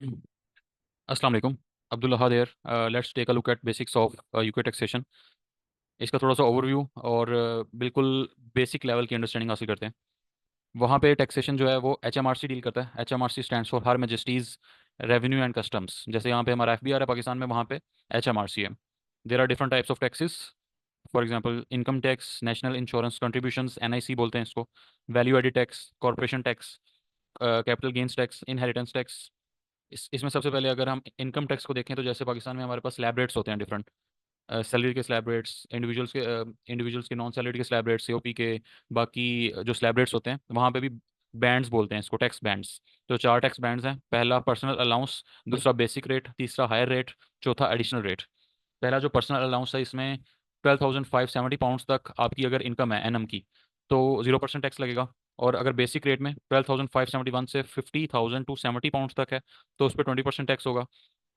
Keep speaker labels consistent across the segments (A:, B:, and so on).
A: अस्सलाम वालेकुम। Abdullah there. Let's take a look at basics of UK taxation. इसका थोड़ा सा ओवरव्यू और बिल्कुल बेसिक लेवल की अंडरस्टैंडिंग हासिल करते हैं। वहाँ पे टैक्सेशन जो है वो एचएमआरसी डील करता है। HMRC stands for her majesty's revenue and customs. जैसे यहाँ पे हमारा एफबीआर है पाकिस्तान में, वहाँ पे एचएमआरसी है। There are different types of taxes. For example income tax, national insurance contributions NIC बोलते हैं इसको, value added tax, corporation tax, capital gains tax, inheritance tax. इसमें सबसे पहले अगर हम इनकम टैक्स को देखें तो जैसे पाकिस्तान में हमारे पास स्लैब रेट्स होते हैं डिफरेंट। सैलरी के स्लैब रेट्स, इंडिविजुअल्स के नॉन सैलरी के स्लैब रेट्स, सीओपी के, बाकी जो स्लैब रेट्स होते हैं वहाँ पे भी बैंड्स बोलते हैं इसको, टैक्स बैंड्स। तो चार टैक्स बैंड्स हैं। पहला पर्सनल अलाउंस, दूसरा बेसिक रेट, तीसरा हायर रेट, चौथा एडिशनल रेट। पहला जो पर्सनल अलाउंस है, इसमें 12,570 पाउंड्स तक आपकी अगर इनकम है एनम की तो 0% टैक्स लगेगा। और अगर बेसिक रेट में 12,571 से 50,270 पाउंड्स तक है तो उस पर 20% टैक्स होगा।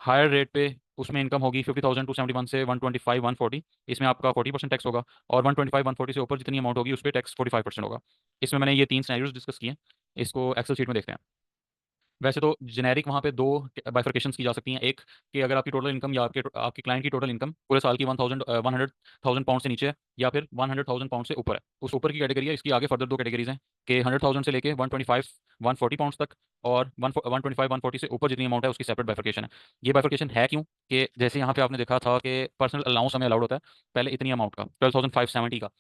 A: हायर रेट पे उसमें इनकम होगी 50,271 से 125,140, इसमें आपका 40% टैक्स होगा। और 125,140 से ऊपर जितनी अमाउंट होगी उस पर टैक्स 45% होगा। इसमें मैंने ये तीन सिनेरियोज डिस्कस किए हैं। इसको एक्सेल शीट में देखते हैं। वैसे तो जेनेरिक वहाँ पे दो बाइफर्केशंस की जा सकती हैं। एक कि अगर आपकी टोटल इनकम या आपके आपके क्लाइंट की टोटल इनकम पूरे साल की 100,000 पाउंड से नीचे है या फिर 100,000 पाउंड से ऊपर है, उस ऊपर की कैटेगरी है। इसकी आगे फर्दर दो कैटेगरीज हैं कि 100,000 से लेके 125 140 पाउंड्स तक, और 125 140 से ऊपर जितनी अमाउंट है उसकी सेपरेट बाइफर्केशन है। ये बाइफर्केशन है क्यों? कि जैसे यहाँ पे आपने देखा था कि पर्सनल अलाउंस हमें अलाउड होता है पहले इतनी अमाउंट का, 12,570 का।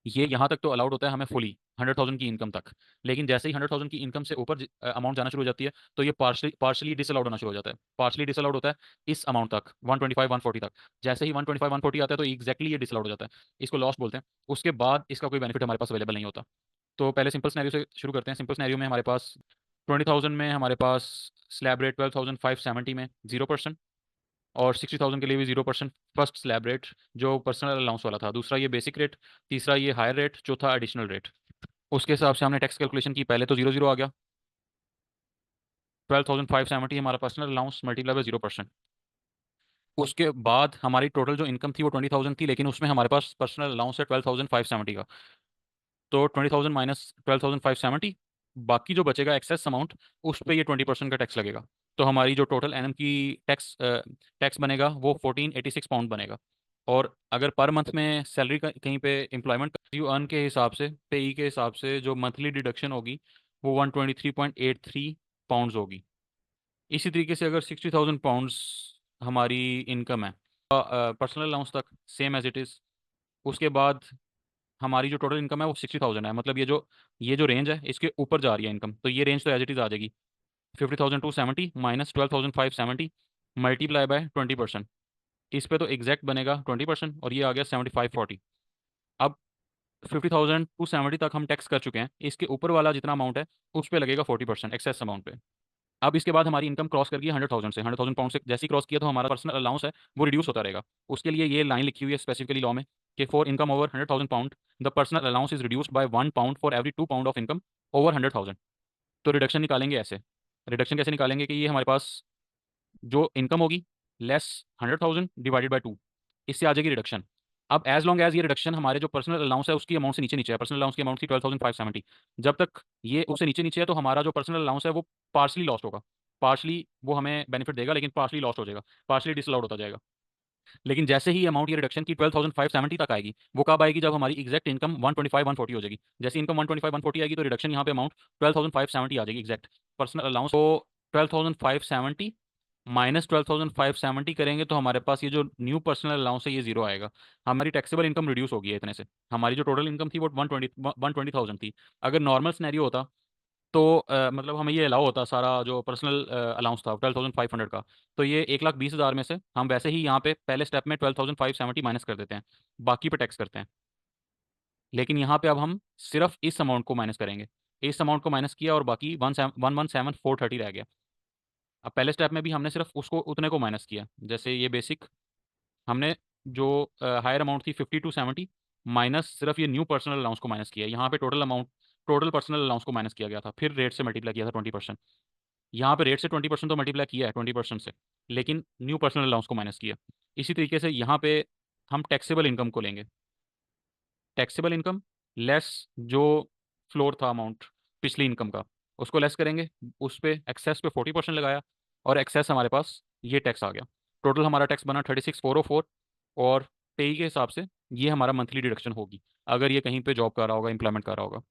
A: ये यहाँ तक तो अलाउड होता है हमें फुली 100,000 की इनकम तक। लेकिन जैसे ही 100,000 की इनकम से ऊपर अमाउंट जाना शुरू हो जाती है तो ये पार्शली डिसअलाउड होना शुरू हो जाता है। पार्शली डिसअलाउड होता है इस अमाउंट तक, 125 140 तक। जैसे ही 125 140 आता है तो एग्जैक्टली ये डिसअलाउड हो जाता है। इसको लॉस बोलते हैं। उसके बाद इसका कोई बेनिफिट हमारे पास अवेलेबल नहीं होता। तो पहले सिंपल सिनेरियो से शुरू करते हैं। सिंपल सिनेरियो में हमारे पास 20,000 में हमारे पास स्लैब रेट 12,570 में 0%, और 60,000 के लिए भी 0%। फर्स्ट स्लैब रेट जो पर्सनल अलाउंस वाला था, दूसरा ये बेसिक रेट, तीसरा ये हायर रेट, चौथा एडिशनल रेट। उसके हिसाब से हमने टैक्स कैलकुलेशन की। पहले तो 0 0 आ गया। 12,570 हमारा पर्सनल अलाउंस मल्टीप्लाई बाय 0%। उसके बाद हमारी टोटल जो इनकम थी वो 20,000 थी, लेकिन उसमें हमारे पास पर्सनल अलाउंस है 12,570 का। तो 20,000 माइनस 12,570, बाकी जो बचेगा एक्सेस अमाउंट, उस पर ये 20% का टैक्स लगेगा। तो हमारी जो टोटल एनएम की टैक्स टैक्स बनेगा वो 1486 पाउंड बनेगा। और अगर पर मंथ में सैलरी का कहीं पे एम्प्लॉयमेंट यू अर्न के हिसाब से, पेई के हिसाब से जो मंथली डिडक्शन होगी वो 123.83 पाउंड्स होगी। इसी तरीके से अगर 60,000 पाउंड्स हमारी इनकम है पर्सनल अलाउंस तक सेम एज इट इज़। उसके बाद हमारी जो टोटल इनकम है वो 60,000 है, मतलब ये जो रेंज है इसके ऊपर जा रही है इनकम, तो ये रेंज तो एज इट इज़ आ जाएगी। 50,270 माइनस 12,570 मल्टीप्लाई बाय 20%। इस पे तो एग्जैक्ट बनेगा 20%, और ये आ गया 7540। अब 50,270 तक हम टैक्स कर चुके हैं, इसके ऊपर वाला जितना अमाउंट है उस पे लगेगा 40% एक्सेस अमाउंट पे। अब इसके बाद हमारी इनकम क्रॉस कर गई 100,000 से, 100,000 पाउंड से जैसे ही क्रॉस किया तो हमारा पर्सनल अलाउंस है वो रिड्यूस होता रहेगा। उसके लिए ये लाइन लिखी हुई है स्पेसिफिकली लॉ में कि for income over 100,000 pound the personal allowance is reduced by 1 pound for every 2 pound of income over 100,000। तो रिडक्शन निकालेंगे ऐसे। रिडक्शन कैसे निकालेंगे कि ये हमारे पास जो इनकम होगी लेस 100,000 डिवाइडेड बाय 2, इससे आ जाएगी रिडक्शन। अब एज लॉन्ग एज ये रिडक्शन हमारे जो पर्सनल अलाउंस है उसकी अमाउंट से नीचे नीचे है। पर्सनल अलाउंस की अमाउंट थी 12,570, जब तक ये उससे नीचे नीचे है तो हमारा जो पर्सनल अलाउंस है वो पार्सली लॉस्ट होगा। पार्सली वो हमें बेनिफिट देगा लेकिन पार्सली लॉस्ट हो जाएगा, पार्सली डिसअलाउड होता जाएगा। लेकिन जैसे ही अमाउंट ये रिडक्शन की 12,570 तक आएगी, वो कब आएगी? जब हमारी एग्जैक्ट इनकम 125 140 हो जाएगी। जैसे इनकम 125 140 आएगी तो रिडक्शन यहाँ पे अमाउंट 12,570 आ जाएगी एग्जैक्ट पर्सनल अलाउंस। तो 12,570 माइनस 12,570 करेंगे तो हमारे पास ये जो न्यू पर्सनल अलाउंस है ये जीरो आएगा। हमारी टैक्सेबल इनकम रिड्यूस होगी है इतने से। हमारी जो टोटल इनकम थी वो 120,000 थी। अगर नॉर्मल सिनेरियो होता तो मतलब हमें ये अलाउ होता सारा जो पर्सनल अलाउंस था 12,500 का, तो ये 1,20,000 में से हम वैसे ही यहाँ पे पहले स्टेप में 12,570 माइनस कर देते हैं, बाकी पे टैक्स करते हैं। लेकिन यहाँ पे अब हम सिर्फ इस अमाउंट को माइनस करेंगे। इस अमाउंट को माइनस किया और बाकी 117,430 रह गया। अब पहले स्टेप में भी हमने सिर्फ उसको उतने को माइनस किया, जैसे ये बेसिक हमने जो हायर अमाउंट थी 5270 माइनस सिर्फ ये न्यू पर्सनल अलाउंस को माइनस किया। यहाँ पे total amount, total personal allowance को माइनस किया गया था, फिर रेट से मल्टीप्लाई किया था 20%। यहाँ पे रेट से 20% तो मल्टीप्लाई किया है 20% से, लेकिन न्यू पर्सनल अलाउंस को माइनस किया। इसी तरीके से यहाँ पे हम टैक्सेबल इनकम को लेंगे। टैक्सेबल इनकम लेस जो फ्लोर था अमाउंट पिछली इनकम का, उसको लेस करेंगे। उस पे एक्सेस पे 40% लगाया, और एक्सेस हमारे पास ये टैक्स आ गया। टोटल हमारा टैक्स बना 36,404। और पे के हिसाब से ये हमारा मंथली डिडक्शन होगी अगर ये कहीं पे जॉब कर रहा होगा, एम्प्लॉयमेंट कर रहा होगा।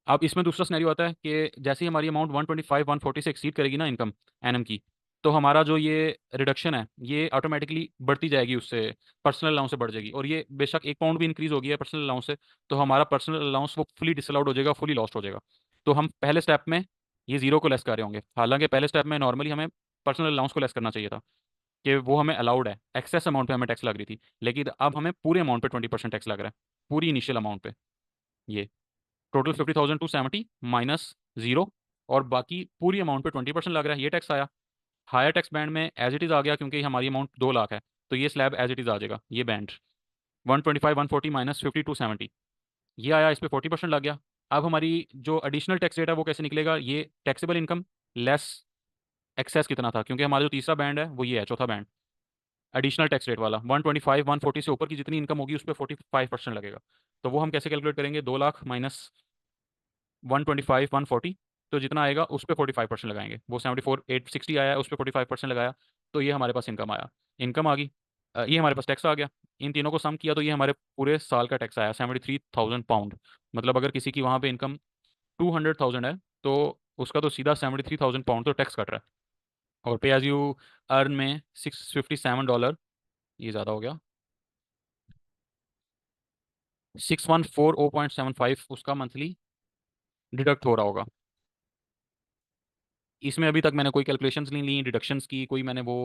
A: अब इसमें दूसरा सिनेरियो आता है कि जैसे ही हमारी अमाउंट 125 140 से एक्सीड करेगी ना इनकम एनएम की, तो हमारा जो ये रिडक्शन है ये ऑटोमेटिकली बढ़ती जाएगी, उससे पर्सनल अलाउंस से बढ़ जाएगी। और ये बेशक 1 पाउंड भी इंक्रीज हो गया है पर्सनल अलाउंस से, तो हमारा पर्सनल अलाउंस वो फुली डिसअलाउड हो जाएगा, फुली लॉस्ट हो जाएगा। तो हम पहले स्टेप में ये जीरो को लेस कर रहे होंगे, हालांकि पहले स्टेप में नॉर्मली हमें पर्सनल अलाउंस को लेस करना चाहिए था कि वो हमें अलाउड है, एक्सेस अमाउंट पे हमें टैक्स लग रही थी, लेकिन अब हमें पूरे अमाउंट पे 20% टैक्स लग रहा है, पूरी इनिशियल अमाउंट पे। ये टोटल 50,270 माइनस जीरो, और बाकी पूरी अमाउंट पे 20% लग रहा है, ये टैक्स आया। हायर टैक्स बैंड में एज इट इज़ आ गया क्योंकि हमारी अमाउंट 2 लाख है, तो ये स्लैब एज इट इज़ आ जाएगा, ये बैंड 125 140 माइनस 5270, ये आया, इस पर 40% लग गया। अब हमारी जो एडिशनल टैक्स रेट है वो कैसे निकलेगा, ये टैक्सेबल इनकम लेस एक्सेस कितना था, क्योंकि हमारा जो तीसरा बैंड है वो ये है, चौथा बैंड एडिशनल टैक्स रेट वाला, 125 140 से ऊपर की जितनी इनकम होगी उस पर 45% लगेगा। तो वो हम कैसे कैलकुलेट करेंगे, 2 लाख माइनस 125 140, तो जितना आएगा उस पर 45% लगाएंगे, वो 74,860 आया है, उस पर 45% लगाया, तो ये हमारे पास इनकम आया, इनकम आ गई। ये हमारे पास टैक्स आ गया। इन तीनों को सम किया तो ये हमारे पूरे साल का टैक्स आया 73,000 पाउंड। मतलब अगर किसी की वहाँ पे इनकम 200,000 है, तो उसका तो सीधा 73,000 पाउंड तो टैक्स कट रहा है। और पे एज यू अर्न में $657, ये ज़्यादा हो गया, 6140.75 उसका मंथली डिडक्ट हो रहा होगा। इसमें अभी तक मैंने कोई कैलकुलेशंस नहीं ली डिडक्शंस की, कोई मैंने वो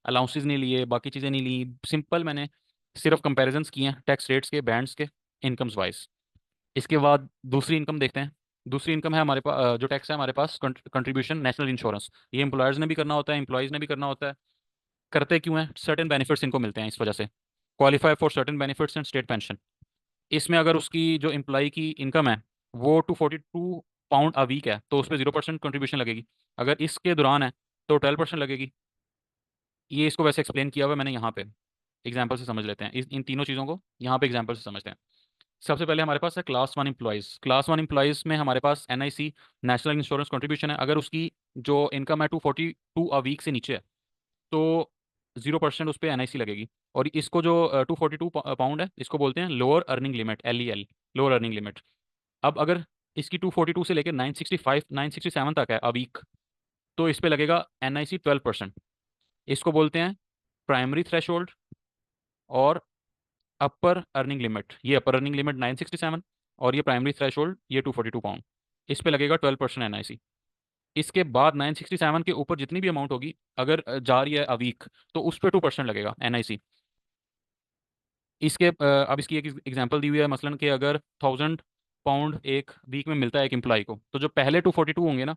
A: अलाउंसेस नहीं लिए, बाकी चीज़ें नहीं ली, सिंपल मैंने सिर्फ कंपैरिजंस किए हैं टैक्स रेट्स के, बैंड्स के, इनकम्स वाइज। इसके बाद दूसरी इनकम देखते हैं। दूसरी इनकम है हमारे पास, जो टैक्स है हमारे पास, कंट्रीब्यूशन नेशनल इंश्योरेंस। ये एम्प्लॉयर्स ने भी करना होता है, एम्प्लॉयज़ ने भी करना होता है। करते क्यों हैं, सर्टेन बेनिफिट्स इनको मिलते हैं इस वजह से, qualify for certain benefits and state pension. इसमें अगर उसकी जो एम्प्लॉय की इनकम है वो 242 पाउंड अ वीक है, तो उस पर 0% कंट्रीब्यूशन लगेगी। अगर इसके दौरान है तो 12% लगेगी। ये इसको वैसे एक्सप्लेन किया हुआ है मैंने यहाँ पे, एग्जाम्पल से समझ लेते हैं इन तीनों चीज़ों को, यहाँ पे एग्जाम्पल से समझते हैं। सबसे पहले हमारे पास है क्लास 1 एम्प्लॉयज़। क्लास 1 एम्प्लॉयज़ में हमारे पास एनआईसी, नेशनल इंश्योरेंस कंट्रीब्यूशन है। अगर उसकी जो इनकम है 242 अ वीक से नीचे है, तो 0% उस पर एनआईसी लगेगी। और इसको जो 242 पाउंड है, इसको बोलते हैं lower earning limit, LEL, lower earning limit. अब अगर इसकी 242 से लेकर 965 967 तक है अ वीक, तो इस पे लगेगा NIC 12%। इसको बोलते हैं प्राइमरी थ्रेशोल्ड और अपर अर्निंग लिमिट। ये अपर अर्निंग लिमिट 967, और ये प्राइमरी थ्रेशोल्ड ये 242 पाउंड। इस पे लगेगा 12% NIC। इसके बाद 967 के ऊपर जितनी भी अमाउंट होगी, अगर जा रही है अ वीक, तो उस पर 2% लगेगा NIC। इसके अब इसकी एक एग्जांपल दी हुई है, मसलन कि अगर 1,000 पाउंड एक वीक में मिलता है एक एम्प्लॉय को, तो जो पहले 242 होंगे ना,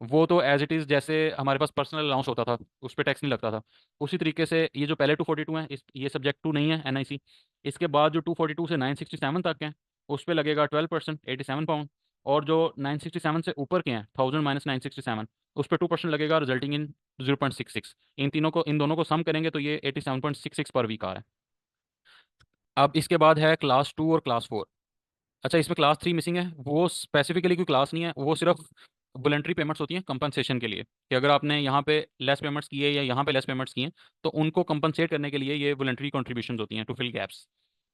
A: वो तो एज इट इज़ जैसे हमारे पास पर्सनल अलाउंस होता था, उस पर टैक्स नहीं लगता था, उसी तरीके से ये जो पहले 242 हैं ये सब्जेक्ट टू नहीं है NIC। इसके बाद जो 242 से 967 तक हैं, उस पर लगेगा 12%, 87 पाउंड। और जो 967 से ऊपर के हैं, 1,000 माइनस 967, उस पर 2% लगेगा, रिजल्टिंग इन 0.66। इन दोनों को सम करेंगे तो ये 87.66 पर वीक आ रहा है। अब इसके बाद है क्लास 2 और क्लास 4। अच्छा, इसमें क्लास 3 मिसिंग है, वो स्पेसिफिकली कोई क्लास नहीं है, वो सिर्फ वॉलंटरी पेमेंट्स होती हैं कंपनसेशन के लिए, कि अगर आपने यहाँ पे लेस पेमेंट्स किए या यहाँ पे लेस पेमेंट्स किए, तो उनको कंपनसेट करने के लिए ये वॉलंटरी कॉन्ट्रीब्यूशन होती हैं टू फिल गैप्स।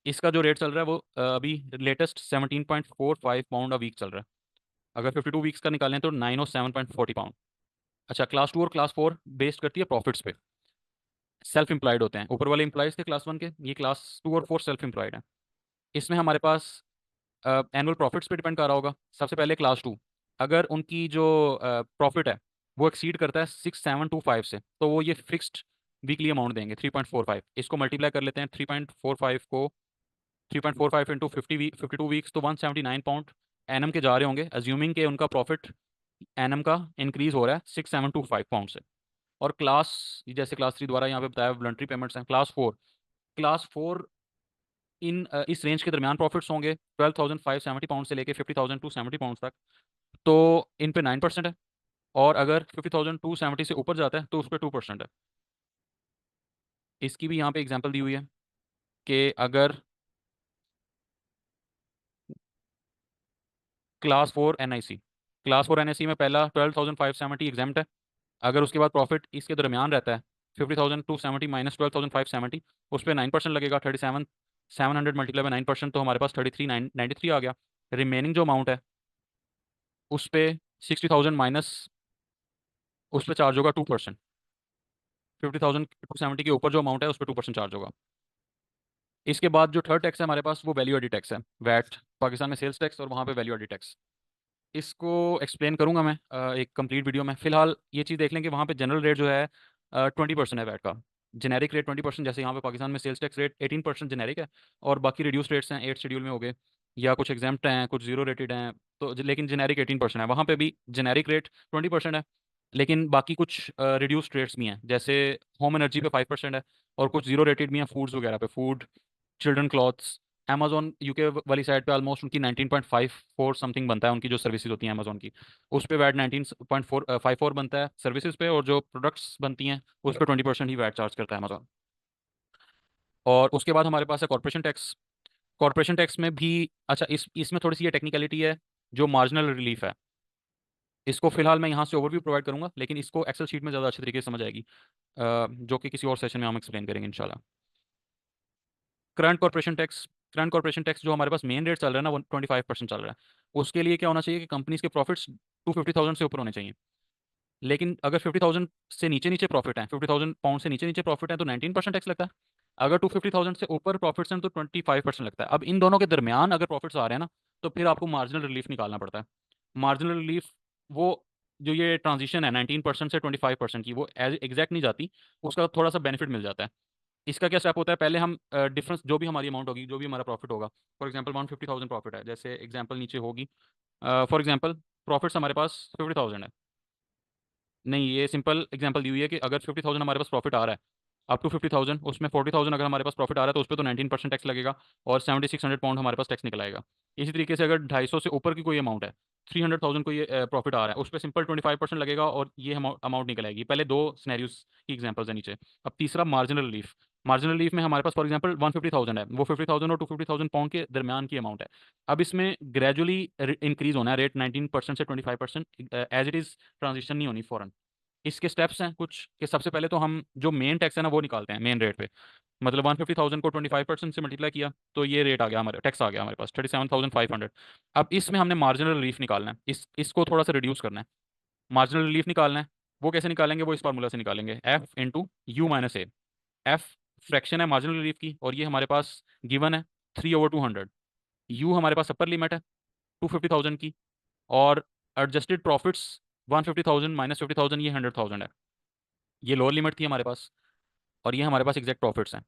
A: इसका जो रेट चल रहा है वो अभी लेटेस्ट 17.45 पाउंड अ वीक चल रहा है। अगर 52 वीक्स का निकालें तो 907.40 पाउंड। अच्छा, क्लास 2 और क्लास 4 बेस्ड करती है प्रॉफिट्स पे, सेल्फ एम्प्लॉयड होते हैं। ऊपर वाले एम्प्लॉयज थे क्लास 1 के, ये क्लास 2 और 4 सेल्फ एम्प्लॉयड हैं। इसमें हमारे पास एनुअल प्रॉफिट्स पे डिपेंड कर रहा होगा। सबसे पहले क्लास 2, अगर उनकी जो प्रॉफिट है वो एक्सीड करता है 6,725 से, तो वो ये फिक्स्ड वीकली अमाउंट देंगे 3.45। इसको मल्टीप्लाई कर लेते हैं, 3.45 को 3.45 इंटू 52 वीक्स, तो 179 पाउंड एनएम के जा रहे होंगे, अज्यूमिंग कि उनका प्रॉफिट एनएम का इंक्रीज हो रहा है 6,725 पाउंड से। और जैसे क्लास 3 द्वारा यहाँ पे बताया वॉलंटरी पेमेंट्स हैं, क्लास 4 इस रेंज के दरमियान प्रॉफिट्स होंगे 12,570 पाउंड से लेके 50,270 पाउंड तक, तो इन पे 9% है। और अगर 50,270 से ऊपर जाता है तो उस पर 2% है। इसकी भी यहाँ पे एग्जांपल दी हुई है कि अगर क्लास 4 NIC में पहला 12,570 एग्जाम्प्ट है। अगर उसके बाद प्रॉफिट इसके दरमियान रहता है 50,270 माइनस 12,570, उस पर 9% लगेगा। 37,700 मल्टीप्लाई बाई 9%, तो हमारे पास 33,993 आ गया। रिमेनिंग जो अमाउंट है उस पर 60,000 माइनस, उस पर चार्ज होगा 2%। 50,270 के ऊपर जो अमाउंट है उस पर 2% चार्ज होगा। इसके बाद जो थर्ड टैक्स है हमारे पास, वो वैल्यू एडिड टैक्स है, वैट। पाकिस्तान में सेल्स टैक्स और वहाँ पे वैल्यू एडिड टैक्स। इसको एक्सप्लेन करूंगा मैं एक कंप्लीट वीडियो में। फिलहाल ये चीज़ देख लें कि वहाँ पे जनरल रेट जो है 20% है वैट का। जेनेरिक रेट 20%, जैसे यहाँ पे पाकिस्तान में सेल्स टैक्स रेट 18% जेनेरिक है, और बाकी रिड्यूस रेट्स हैं 8 शेड्यूल में हो गए, या कुछ एग्जाम्प्ट हैं, कुछ जीरो रेटेड हैं। तो लेकिन जेनेरिक 18% है, वहाँ पे भी जेनेरिक रेट 20% है। लेकिन बाकी कुछ रिड्यूस्ड रेट्स भी हैं, जैसे होम एनर्जी पे 5% है, और कुछ जीरो रेटेड भी हैं फूड्स वगैरह पे, food, children clothes. Amazon UK वाली साइड पे ऑलमोस्ट उनकी 19.54 समथिंग बनता है, उनकी जो सर्विसेज होती हैं अमेजोन की, उस पे वैट 19.54 बनता है सर्विसेज पे, और जो प्रोडक्ट्स बनती हैं उस पर 20% ही वैट चार्ज करता है अमेजोन। और उसके बाद हमारे पास है कॉर्पोरेशन टैक्स। कॉर्पोरेशन टैक्स में भी, अच्छा, इसमें थोड़ी सी ये टेक्निकलिटी है, जो मार्जिनल रिलीफ है। इसको फिलहाल मैं यहाँ से ओवरव्यू प्रोवाइड करूंगा, लेकिन इसको एक्सेल शीट में ज़्यादा अच्छे तरीके से समझ आएगी, जो कि किसी और सेशन में हम एक्सप्लेन करेंगे इंशाल्लाह। Current corporation tax. Current corporation tax जो हमारे पास मेन रेट चल रहा है ना, वो 25% चल रहा है। उसके लिए क्या होना चाहिए कि कंपनीज के प्रॉफिट्स 250,000 से ऊपर होने चाहिए। लेकिन अगर 50,000 से नीचे नीचे प्रॉफिट है, 50,000 पाउंड से नीचे नीचे प्रॉफिट है, तो 19% टैक्स लगता है। अगर 250,000 से ऊपर प्रॉफिट्स हैं तो 25% लगता है। अब इन दोनों के दरमियान अगर प्रॉफिट्स आ रहे हैं ना, तो फिर आपको मार्जिनल रिलीफ निकालना पड़ता है। मार्जिनल रिलीफ, वो जो ये ट्रांजिशन है 19% से 25% की, वो एज एग्जैक्ट नहीं जाती, उसका थोड़ा सा बेनिफिट मिल जाता है। इसका क्या स्टेप होता है, पहले हम डिफरेंस, जो भी हमारी अमाउंट होगी, जो भी हमारा प्रॉफिट होगा, फॉर एग्जांपल 150,000 प्रॉफिट है, जैसे एग्जांपल नीचे होगी, फॉर एग्जांपल प्रॉफिट्स हमारे पास 50,000 है। नहीं, ये सिंपल एग्जांपल दी हुई है कि अगर 50,000 हमारे पास प्रॉफिट आ रहा है, अप टू 50,000, उसमें 40,000 अगर हमारे पास प्रॉफिट आ रहा है तो उस पर तो 19% टैक्स लगेगा, और 7,600 पाउंड हमारे पास टैक्स निकल आएगा। इसी तरीके से अगर 250 से ऊपर की कोई अमाउंट है, 300,000 को ये प्रॉफिट आ रहा है, उस पर सिंपल 25% लगेगा, और ये अमाउंट निकल आएगी। पहले दो स्नैरियोज की एग्जाम्पल्स है नीचे। अब तीसरा मार्जिनल रिलीफ। मार्जिनल रिलीफ में हमारे पास फॉर एग्जांपल 150,000 है, वो 50,000 और 250,000 पाउंड के दरमियान की अमाउंट है। अब इसमें ग्रेजुअली इंक्रीज होना है रेट 19% से 25%, एज इट इज़ ट्रांजिशन नहीं होनी फ़ौरन। इसके स्टेप्स हैं कुछ, कि सबसे पहले तो हम जो मेन टैक्स है ना वो निकालते हैं मेन रेट पे। मतलब 150,000 को 25% से मल्टीप्लाई किया, तो ये रेट आ गया, हमारे टैक्स आ गया हमारे पास 37,500। अब इसमें हमने मार्जिनल रिलीफ निकालना है, इसको थोड़ा सा रिड्यूस करना है। मार्जिनल रिलीफ निकालना है, वो कैसे निकालेंगे, वो इस फार्मूला से निकालेंगे, F into you minus A. F fraction है मार्जिनल रिलीफ की, और ये हमारे पास गिवन है 3/200। यू हमारे पास अपर लिमिट है 250,000 की, और एडजस्टेड प्रॉफिट्स 150,000 माइनस 50,000, ये 100,000 है। ये लोअर लिमिट थी हमारे पास, और ये हमारे पास एग्जैक्ट प्रॉफिट्स हैं।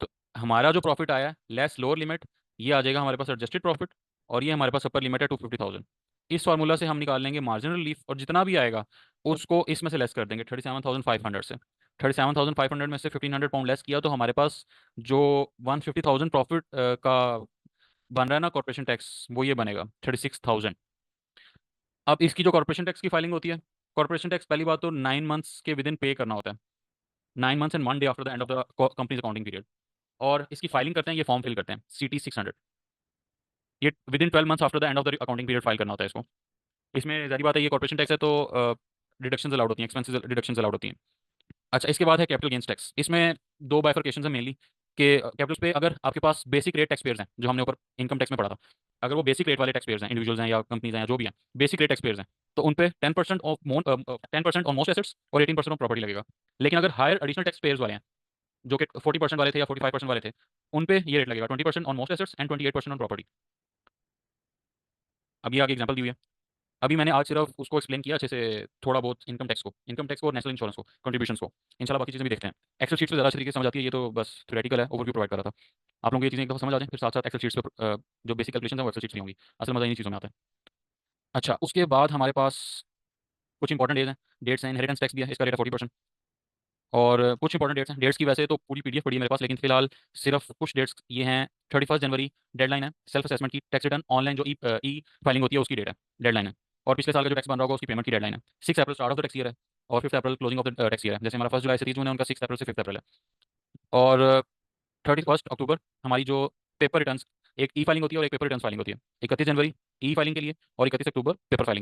A: तो हमारा जो प्रॉफिट आया लेस लोअर लिमिट, ये आ जाएगा हमारे पास एडजस्टेड प्रॉफिट, और ये हमारे पास अपर लिमिट है 250,000। इस फार्मूला से हम निकाल लेंगे मार्जिनल रिलीफ, और जितना भी आएगा उसको इसमें से लेस कर देंगे 37,500 से। 37,500 में से 1,500 पाउंड लेस किया, तो हमारे पास जो 150,000 प्रॉफिट का बन रहा है ना कॉर्पोरेशन टैक्स, वो ये बनेगा 36,000। अब इसकी जो कॉर्पोरेशन टैक्स की फाइलिंग होती है, कॉर्पोरेशन टैक्स पहली बात तो 9 मंथ्स के विद इन पे करना होता है, 9 months and 1 day after the end of the companies accounting period. और इसकी फाइलिंग करते हैं, ये फॉर्म फिल करते हैं CT 600। ये with in 12 months after the end of the accounting period file करना होता है इसको। इसमें जारी बात है, ये कॉर्पोरेशन टैक्स है तो डिडक्शन अलाउड होती हैं, एक्सपेंसेस डिडक्शन अलाउड होती हैं। अच्छा, इसके बाद है कैपिटल गेन्स टैक्स। इसमें दो बाइफर्केशन है मेनली, कि कैपिटल पे अगर आपके पास बेसिक रेट टैक्स पेयर्स हैं, जो हमने ऊपर इनकम टैक्स में पढ़ा था, अगर वो बेसिक रेट वाले टैक्स पेयर्स हैं, इंडिविजुअल्स हैं या कंपनीज हैं या जो भी हैं, बेसिक रेट टैक्स पेयर्स हैं, तो उन पे 10% ऑफ 10% ऑन मोस्ट एसेट्स और 18% ऑफ प्रॉपर्टी लगेगा। लेकिन अगर हायर एडिशनल टैक्स पेयर्स वाले हैं, जो कि 40% वाले थे या 45% वाले थे, उन पे ये रेट लगेगा 20% on most assets and 28% on property. अब ये आगे एग्जाम्पल दी हुई है। अभी मैंने आज सिर्फ उसको एक्सप्लेन किया अच्छे से, थोड़ा बहुत इनकम टैक्स को और नेशनल इंश्योरेंस को, कंट्रीब्यूशंस को। इंशाल्लाह बाकी चीज़ें भी देखते हैं। एक्सेल शीट से ज़्यादा अच्छे तरीके से समझ आती है, ये तो बस थ्योरेटिकल है, ओवरव्यू प्रोवाइड कर रहा था। आप लोगों को ये चीज़ें एक दफ़ा समझ आ जाए, फिर साथ साथ एक्सेल शीट्स पे जो बेसिक कैलकुलेशन है वो एक्सेल शीट्स भी होंगी। असल मजा इन्हीं चीज़ों में आता है। अच्छा, उसके बाद हमारे पास कुछ इंपॉर्टेंट डेट्स हैं। इनहेरिटेंस टैक्स भी है, इसका रेट है 40%। और कुछ इंपॉर्टेंट डेट्स हैं, डेट्स की वैसे तो पूरी PDF पड़ी है मेरे पास, लेकिन फिलहाल सिर्फ कुछ डेट्स ये हैं। 31 जनवरी डेडलाइन है सेल्फ असेसमेंट की, टैक्स रिटर्न ऑनलाइन जो ई फाइलिंग होती है उसकी डेट है, डेडलाइन है। और पिछले साल का जो टैक्स बन रहा होगा उसकी पेमेंट की डेडलाइन है। 6 April start of the tax year है, और 5 April closing of the tax year है। जैसे हमारा 1 जुलाई से 30 जून है, उनका 6 अप्रैल से 5 अप्रैल है। और 31 अक्टूबर हमारी जो पेपर रिटर्न, एक ई फाइलिंग होती है और एक पेपर रिटर्न फाइलिंग होती है। 31 जनवरी ई फाइलिंग के लिए, और 31 अक्टूबर पेपर फाइलिंग।